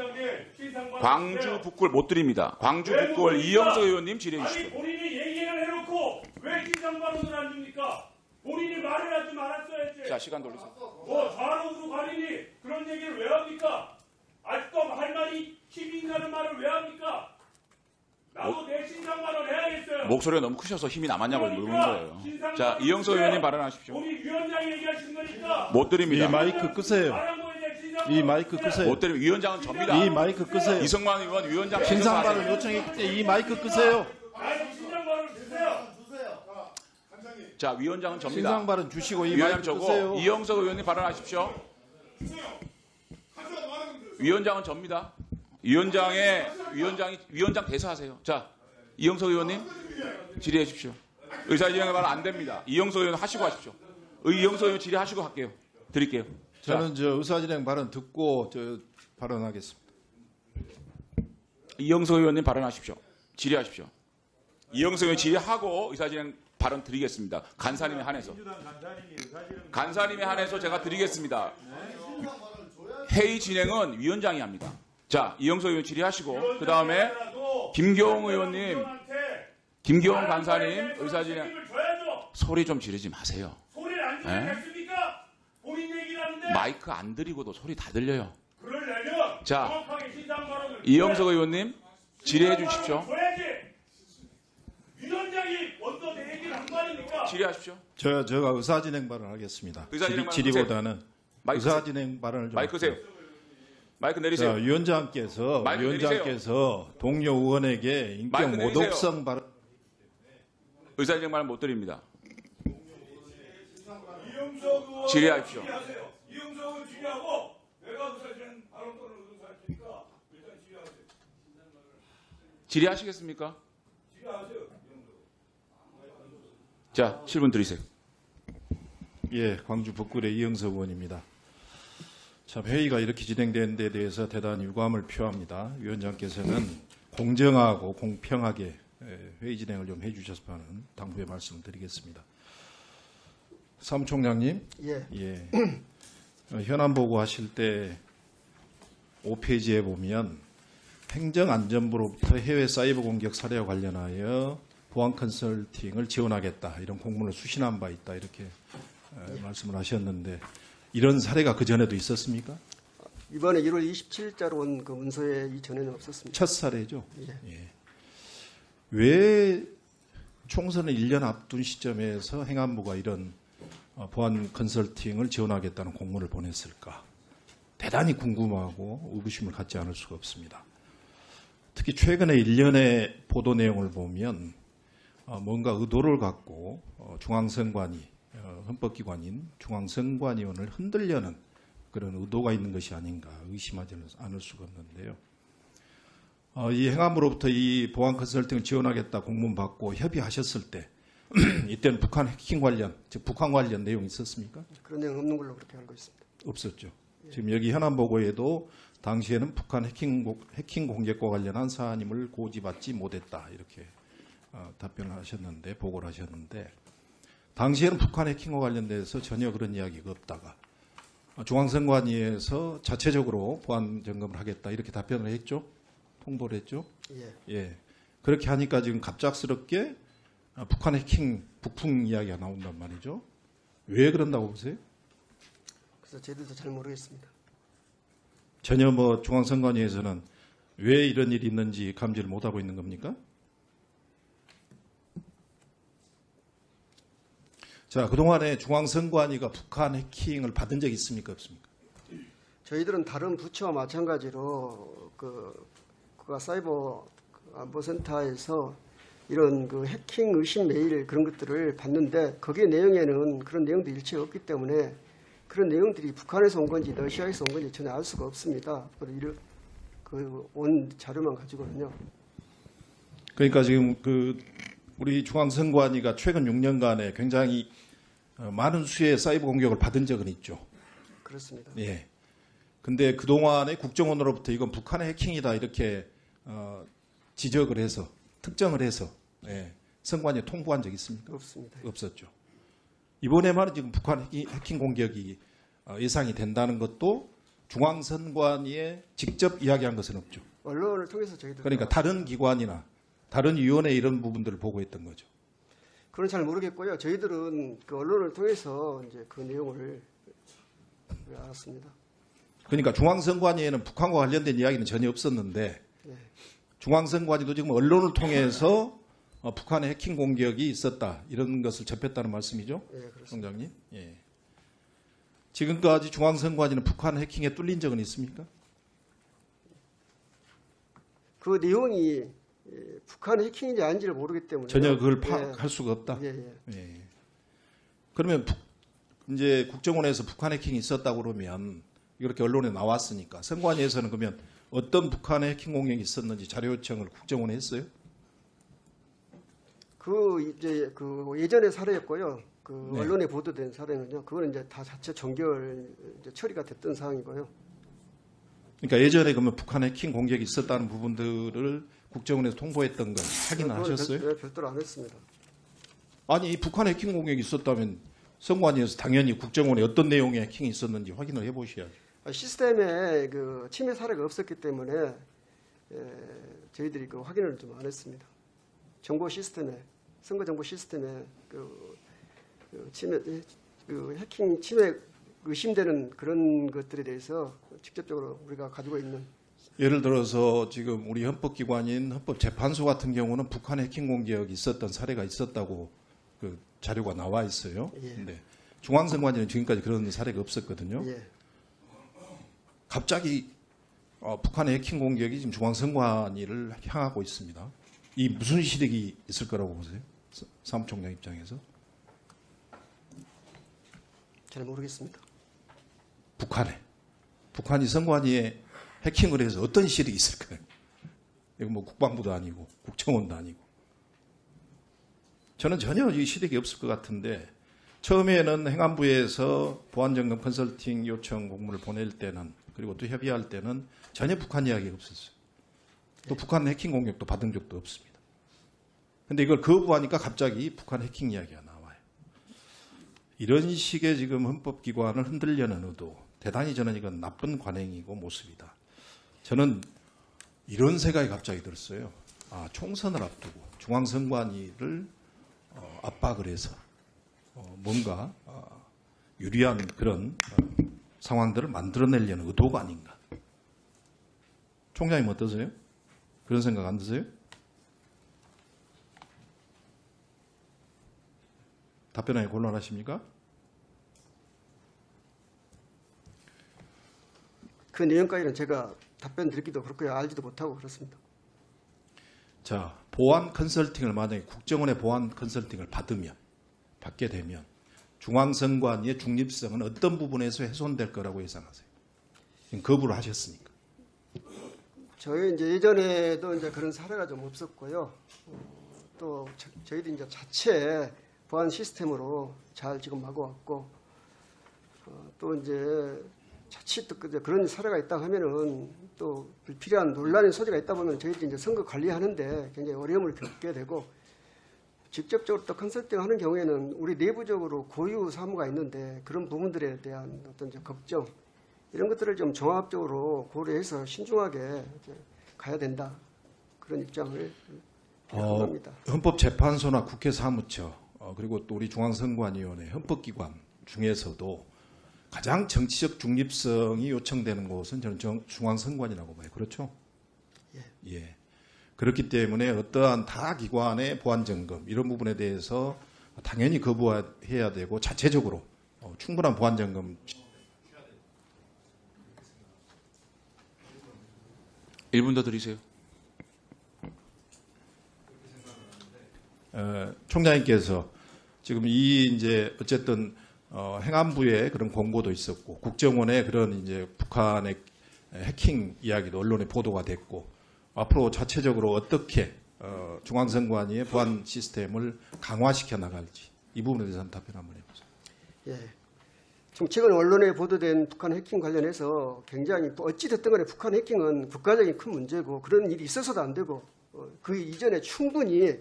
광주 북구를 못 드립니다. 광주 북구를 이영석 의원님 질의해 아니 주십시오. 본인이 얘기를 해놓고 왜 신상발언을 안 줍니까? 본인이 말을 하지 말았어야지. 자, 시간 돌리세요. 뭐 좌로우로 관인이 그런 얘기를 왜 합니까? 아직도 할 말이 힘이 있다는 말을 왜 합니까? 나도 내 신상발언 해야겠어요. 목소리가 너무 크셔서 힘이 남았냐고 물는 거예요. 신상발언 자, 이영석 주세요. 의원님 발언하십시오. 우리 위원장이 얘기하신 거니까. 못 드립니다. 이 마이크 끄세요. 이 마이크 끄세요. 못 드립니다. 위원장은 접니다. 이 마이크 끄세요. 이성만 의원 위원장 신상발언 요청했기 때문에 이 마이크 끄세요. 신상발언 주세요. 자, 위원장은 접니다. 신상발언 주시고 이 위원장 마이크 저고 끄세요. 이영석 의원님 발언하십시오. 위원장은 접니다. 위원장 대사하세요. 자, 이영석 의원님 질의해 주십시오. 의사진행의 발언 안 됩니다. 이영석 의원 하시고 하십시오. 이영석 의원 질의하시고 할게요. 드릴게요. 자, 저는 저 의사진행 발언 듣고 저 발언하겠습니다. 이영석 의원님 발언하십시오. 질의하십시오. 이영석 의원 질의하고 의사진행 발언 드리겠습니다. 간사님에 한해서. 간사님에 한해서 제가 드리겠습니다. 회의 진행은 위원장이 합니다. 자, 이영석 의원 질의하시고 그 다음에 김경호 의원님, 김경호 간사님 의사진행 소리 좀 지르지 마세요. 소리를 안 들으셨습니까? 본인 얘기를 하는데. 마이크 안 드리고도 소리 다 들려요. 그러려면 자, 정확하게 신상발언을 이영석 의원님 질의해 주십시오. 줘야지. 위원장이 먼저 내 얘기를 한 말입니까? 질의하십시오. 제가 의사진행 발언하겠습니다. 의사진행 발언 질의보다는 마이크 의사진행 발언을 좀 마이크 끄세요. 할게요. 마이크 자, 내리세요. 위원장께서 동료 의원에게 마이크 인격 내리세요. 모독성 발언 의사진행 발언 못 드립니다. 질의하십시오. 이영석 의원 질의하고 내가 의사진행 발언권을 의사할 테니까 일단 질의하세요. 질의하시겠습니까? 질의하세요. 자, 7분 드리세요. 예, 광주 북구의 이영석 의원입니다. 참 회의가 이렇게 진행된 데 대해서 대단히 유감을 표합니다. 위원장께서는 공정하고 공평하게 회의 진행을 좀 해주셨으면 하는 당부의 말씀을 드리겠습니다. 사무총장님, 예. 현안 보고하실 때 5페이지에 보면 행정안전부로부터 해외 사이버 공격 사례와 관련하여 보안 컨설팅을 지원하겠다 이런 공문을 수신한 바 있다 이렇게 말씀을 하셨는데 이런 사례가 그 전에도 있었습니까? 이번에 1월 27일자로 온 그 문서에 이전에는 없었습니다. 첫 사례죠. 예. 예. 왜 총선을 1년 앞둔 시점에서 행안부가 이런 보안 컨설팅을 지원하겠다는 공문을 보냈을까? 대단히 궁금하고 의구심을 갖지 않을 수가 없습니다. 특히 최근에 1년의 보도 내용을 보면 뭔가 의도를 갖고 중앙선관위, 헌법기관인 중앙선관위원을 흔들려는 그런 의도가 있는 것이 아닌가 의심하지 않을 수가 없는데요. 이 행안부로부터 이 보안 컨설팅을 지원하겠다 공문 받고 협의하셨을 때 이때는 북한 해킹 관련, 즉 북한 관련 내용이 있었습니까? 그런 내용 없는 걸로 그렇게 알고 있습니다. 없었죠. 지금 여기 현안 보고에도 당시에는 북한 해킹 공격과 관련한 사안임을 고지받지 못했다 이렇게 답변을 하셨는데 보고를 하셨는데 당시에는 북한 해킹과 관련돼서 전혀 그런 이야기가 없다가 중앙선관위에서 자체적으로 보안 점검을 하겠다 이렇게 답변을 했죠. 통보를 했죠. 예. 그렇게 하니까 지금 갑작스럽게 북한 해킹 북풍 이야기가 나온단 말이죠. 왜 그런다고 보세요? 그래서 저희들도 잘 모르겠습니다. 전혀 뭐 중앙선관위에서는 왜 이런 일이 있는지 감지를 못하고 있는 겁니까? 자, 그동안에 중앙선관위가 북한 해킹을 받은 적이 있습니까? 없습니까? 저희들은 다른 부처와 마찬가지로 국가 사이버 안보센터에서 이런 그 해킹 의심 메일 그런 것들을 봤는데 거기에 내용에는 그런 내용도 일체가 없기 때문에 그런 내용들이 북한에서 온 건지 러시아에서 온 건지 전혀 알 수가 없습니다. 온 자료만 가지고는요. 그러니까 지금 우리 중앙선관위가 최근 6년간에 굉장히 많은 수의 사이버 공격을 받은 적은 있죠. 그렇습니다. 예. 근데 그동안에 국정원으로부터 이건 북한의 해킹이다 이렇게 지적을 해서 특정을 해서 선관위에 통보한 적 있습니까? 없습니다. 없었죠. 이번에만 지금 북한 해킹 공격이 예상이 된다는 것도 중앙선관위에 직접 이야기한 것은 없죠. 언론을 통해서 저희들 그러니까 다른 기관이나 다른 위원회 이런 부분들을 보고했던 거죠. 그건 잘 모르겠고요. 저희들은 그 언론을 통해서 이제 그 내용을 알았습니다. 그러니까 중앙선관위에는 북한과 관련된 이야기는 전혀 없었는데 중앙선관위도 지금 언론을 통해서 북한의 해킹 공격이 있었다 이런 것을 접했다는 말씀이죠, 그렇습니다. 총장님. 예. 지금까지 중앙선관위는 북한 해킹에 뚫린 적은 있습니까? 그 내용이 북한 해킹인지 아닌지를 모르기 때문에 전혀 그걸 파악할 수가 없다. 예. 그러면 이제 국정원에서 북한 해킹이 있었다고 그러면 이렇게 언론에 나왔으니까 선관위에서는 그러면 어떤 북한의 해킹 공격이 있었는지 자료 요청을 국정원에 했어요? 예전의 사례였고요. 네. 언론에 보도된 사례는요. 그거는 이제 다 자체 종결 처리가 됐던 사항이고요. 그러니까 예전에 그러면 북한 해킹 공격이 있었다는 부분들을 국정원에서 통보했던 걸 확인을 하셨어요? 별도로 안 했습니다. 아니, 이 북한 해킹 공격이 있었다면 선관위에서 당연히 국정원에 어떤 내용의 해킹이 있었는지 확인을 해보셔야죠. 시스템에 그 침해 사례가 없었기 때문에 저희들이 그 확인을 좀 안 했습니다. 정보 시스템에 선거 정보 시스템에 해킹 침해 의심되는 그런 것들에 대해서 직접적으로 우리가 가지고 있는 예를 들어서 지금 우리 헌법기관인 헌법재판소 같은 경우는 북한 해킹 공격이 있었던 사례가 있었다고 그 자료가 나와 있어요. 근데 중앙선관위는 지금까지 그런 사례가 없었거든요. 갑자기 북한의 해킹 공격이 지금 중앙선관위를 향하고 있습니다. 이 무슨 실익이 있을 거라고 보세요? 사무총장 입장에서? 잘 모르겠습니다. 북한이 선관위에 해킹을 해서 어떤 실익이 있을까요? 이거 뭐 국방부도 아니고 국정원도 아니고. 저는 전혀 이 실익이 없을 것 같은데 처음에는 행안부에서 보안점검 컨설팅 요청 공문을 보낼 때는 그리고 또 협의할 때는 전혀 북한 이야기가 없었어요. 또 북한 해킹 공격도 받은 적도 없습니다. 근데 이걸 거부하니까 갑자기 북한 해킹 이야기가 나와요. 이런 식의 지금 헌법기관을 흔들려는 의도, 대단히 저는 이건 나쁜 관행이고 모습이다. 저는 이런 생각이 갑자기 들었어요. 총선을 앞두고 중앙선관위를 압박을 해서 뭔가 유리한 그런 상황들을 만들어내려는 의도가 아닌가. 총장님 어떠세요? 그런 생각 안 드세요? 답변하기 곤란하십니까? 그 내용까지는 제가 답변 드리기도 그렇고요. 알지도 못하고 그렇습니다. 자, 보안 컨설팅을 만약에 국정원의 보안 컨설팅을 받게 되면 중앙선관위의 중립성은 어떤 부분에서 훼손될 거라고 예상하세요? 지금 거부를 하셨으니까. 저희 이제 예전에도 이제 그런 사례가 좀 없었고요. 또 저희도 이제 자체 보안 시스템으로 잘 지금 막아왔고, 또 이제 자칫 또 그런 사례가 있다 하면은 또 불필요한 논란의 소지가 있다 보면 저희도 이제 선거 관리하는데 굉장히 어려움을 겪게 되고, 직접적으로 또 컨설팅 하는 경우에는 우리 내부적으로 고유 사무가 있는데 그런 부분들에 대한 어떤 이제 걱정, 이런 것들을 좀 종합적으로 고려해서 신중하게 이제 가야 된다. 그런 입장을 합니다. 헌법재판소나 국회 사무처, 그리고 또 우리 중앙선관위원회 헌법기관 중에서도 가장 정치적 중립성이 요청되는 곳은 저는 중앙선관위라고 봐요. 그렇죠? 예. 그렇기 때문에 어떠한 타 기관의 보안점검 이런 부분에 대해서 당연히 거부해야 되고 자체적으로 충분한 보안점검 1분 더 드리세요. 총장님께서 지금 이제 어쨌든 행안부의 그런 공고도 있었고 국정원의 그런 이제 북한의 해킹 이야기도 언론에 보도가 됐고 앞으로 자체적으로 어떻게 중앙선관위의 보안 시스템을 강화시켜 나갈지 이 부분에 대해서 답변 한번 해보세요. 예. 지금 최근 언론에 보도된 북한 해킹 관련해서 굉장히 어찌됐든 간에 북한 해킹은 국가적인 큰 문제고 그런 일이 있어서도 안 되고 그 이전에 충분히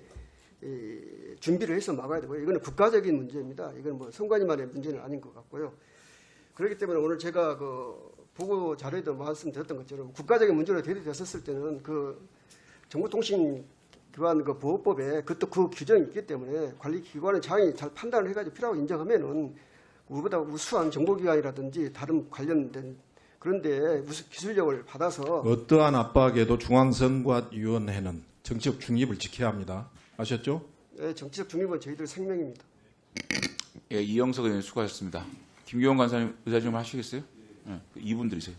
준비를 해서 막아야 되고 이거는 국가적인 문제입니다. 이건 뭐 선관위만의 문제는 아닌 것 같고요. 그렇기 때문에 오늘 제가 그 보고 자료에도 말씀드렸던 것처럼 국가적인 문제로 대두됐었을 때는 그 정보통신기관 그 보호법에 그것도 그 규정이 있기 때문에 관리기관의 장이 잘 판단을 해가지고 필요하고 인정하면은 우리보다 우수한 정보기관이라든지 다른 관련된 그런데 무슨 기술력을 받아서 어떠한 압박에도 중앙선관위원회는 정치적 중립을 지켜야 합니다. 아셨죠? 네, 정치적 중립은 저희들 생명입니다. 예, 이영석 의원 수고하셨습니다. 김기현 간사님 의사 좀 하시겠어요? 네, 2분 드리세요.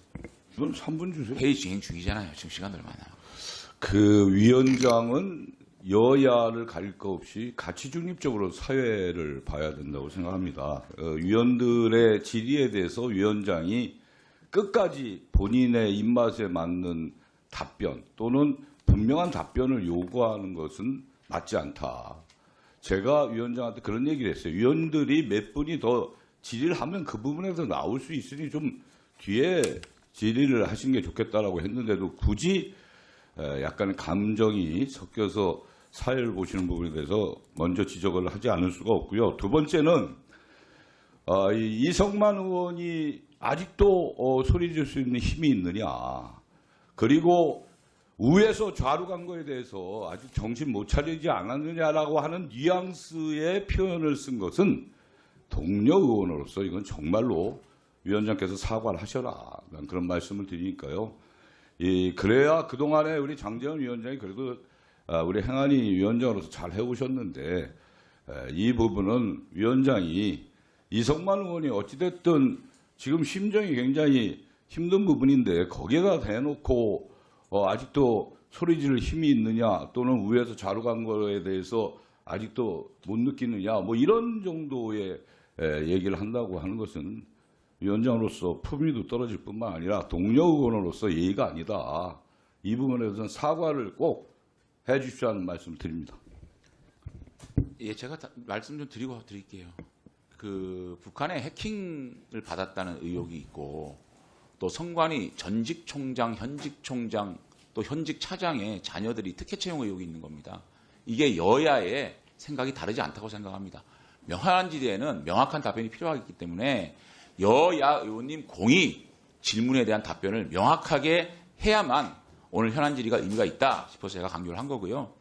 이건 3분 주세요. 회의 진행 중이잖아요. 지금 시간 얼마나. 그 위원장은 여야를 가릴 거 없이 가치 중립적으로 사회를 봐야 된다고 생각합니다. 위원들의 질의에 대해서 위원장이 끝까지 본인의 입맛에 맞는 답변 또는 분명한 답변을 요구하는 것은 맞지 않다. 제가 위원장한테 그런 얘기를 했어요. 위원들이 몇 분이 더 질의를 하면 그 부분에서 나올 수 있으니 좀 뒤에 질의를 하신 게 좋겠다라고 했는데도 굳이 약간 감정이 섞여서 사회를 보시는 부분에 대해서 먼저 지적을 하지 않을 수가 없고요. 두 번째는 이성만 의원이 아직도 소리 질 수 있는 힘이 있느냐. 그리고 우에서 좌로 간 거에 대해서 아직 정신 못 차리지 않았느냐라고 하는 뉘앙스의 표현을 쓴 것은 동료 의원으로서 이건 정말로 위원장께서 사과를 하셔라. 난 그런 말씀을 드리니까요. 그래야 그동안에 우리 장제원 위원장이 그래도 우리 행안위 위원장으로서 잘 해오셨는데 이 부분은 위원장이 이성만 의원이 어찌됐든 지금 심정이 굉장히 힘든 부분인데 거기에다 대놓고 아직도 소리 지를 힘이 있느냐 또는 위에서 좌로 간 거에 대해서 아직도 못 느끼느냐 뭐 이런 정도의 얘기를 한다고 하는 것은 위원장으로서 품위도 떨어질 뿐만 아니라 동료 의원으로서 예의가 아니다. 이 부분에 대해서는 사과를 꼭 해 주십시오 하는 말씀을 드립니다. 예, 제가 말씀 좀 드릴게요. 그 북한의 해킹을 받았다는 의혹이 있고 또 선관위 전직 총장, 현직 총장 또 현직 차장의 자녀들이 특혜 채용 의혹이 있는 겁니다. 이게 여야의 생각이 다르지 않다고 생각합니다. 명확한 질의에는 명확한 답변이 필요하기 때문에 여야 의원님 공히 질문에 대한 답변을 명확하게 해야만 오늘 현안 질의가 의미가 있다 싶어서 제가 강조를 한 거고요.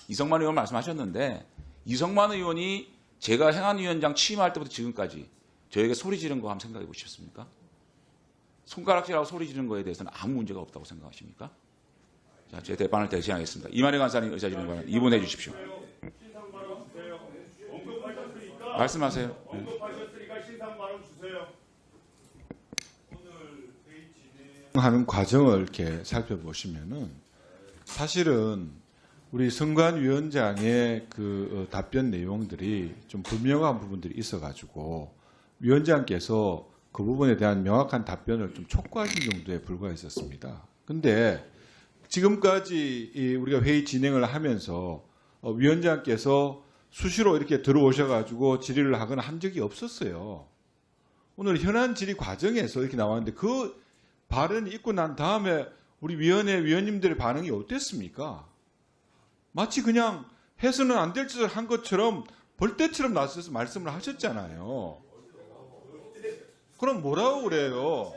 이성만 의원 말씀하셨는데 이성만 의원이 제가 행안위원장 취임할 때부터 지금까지 저에게 소리 지른 거 한번 생각해 보셨습니까? 손가락질하고 소리 지른 거에 대해서는 아무 문제가 없다고 생각하십니까? 자, 제 대판을 대신하겠습니다. 이만희 간사님 의사진행관 2분 해주십시오. 말씀하세요. 언급하셨으니까 신상 발언 주세요. 하는 과정을 이렇게 살펴보시면은 사실은 우리 선관 위원장의 그 답변 내용들이 좀 불명확한 부분들이 있어가지고 위원장께서 그 부분에 대한 명확한 답변을 좀 촉구하신 정도에 불과했었습니다. 근데 지금까지 우리가 회의 진행을 하면서 위원장께서 수시로 이렇게 들어오셔가지고 질의를 하거나 한 적이 없었어요. 오늘 현안 질의 과정에서 이렇게 나왔는데 그 발언이 있고 난 다음에 우리 위원회 위원님들의 반응이 어땠습니까? 마치 그냥 해서는 안 될 짓을 한 것처럼 벌떼처럼 나서서 말씀을 하셨잖아요. 그럼 뭐라고 그래요?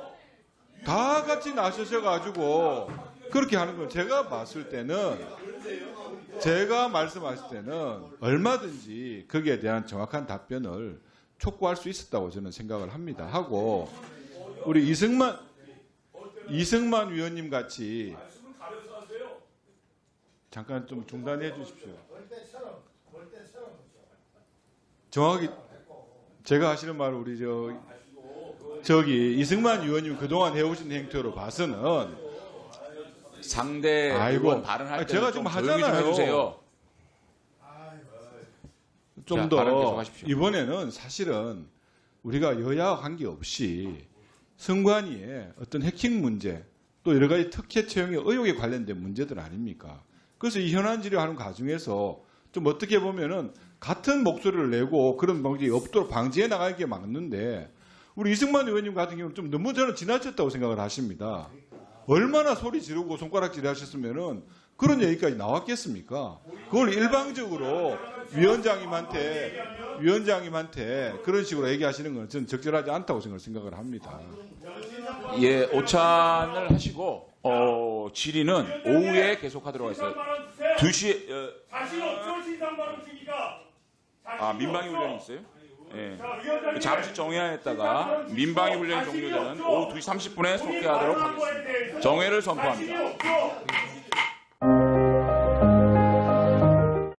다 같이 나서셔가지고 그렇게 하는 건 제가 말씀하실 때는 얼마든지 거기에 대한 정확한 답변을 촉구할 수 있었다고 저는 생각을 합니다. 하고 우리 이승만 위원님 같이 잠깐 좀 중단해 주십시오. 정확히 제가 하시는 말을 우리 저기 이승만 위원님 그동안 해오신 행태로 봐서는 상대 의원 발언할 때 제가 좀 좀 조용히 좀 하잖아요. 해주세요. 좀 자, 발언 더 계속하십시오. 이번에는 사실은 우리가 여야와 관계없이 선관위의 어떤 해킹 문제 또 여러 가지 특혜 채용의 의혹에 관련된 문제들 아닙니까? 그래서 이 현안 질의하는 과정에서 좀 어떻게 보면은 같은 목소리를 내고 그런 방식이 없도록 방지해 나가는 게 맞는데 우리 이승만 의원님 같은 경우는 좀 너무 저는 지나쳤다고 생각을 하십니다. 얼마나 소리 지르고 손가락질 하셨으면은 그런 얘기까지 나왔겠습니까? 그걸 일방적으로 위원장님한테 그런 식으로 얘기하시는 건 저는 적절하지 않다고 생각을 합니다. 예, 오찬을 하시고 질의는 오후에 계속하도록 하겠습니다. 2시에 자신 없죠 신상 발언 주기가. 민방위 훈련이 있어요? 예. 잠시 정회하였다가 민방위 훈련이 종료되는 오후 2시 30분에 속개하도록 하겠습니다. 정회를 선포합니다.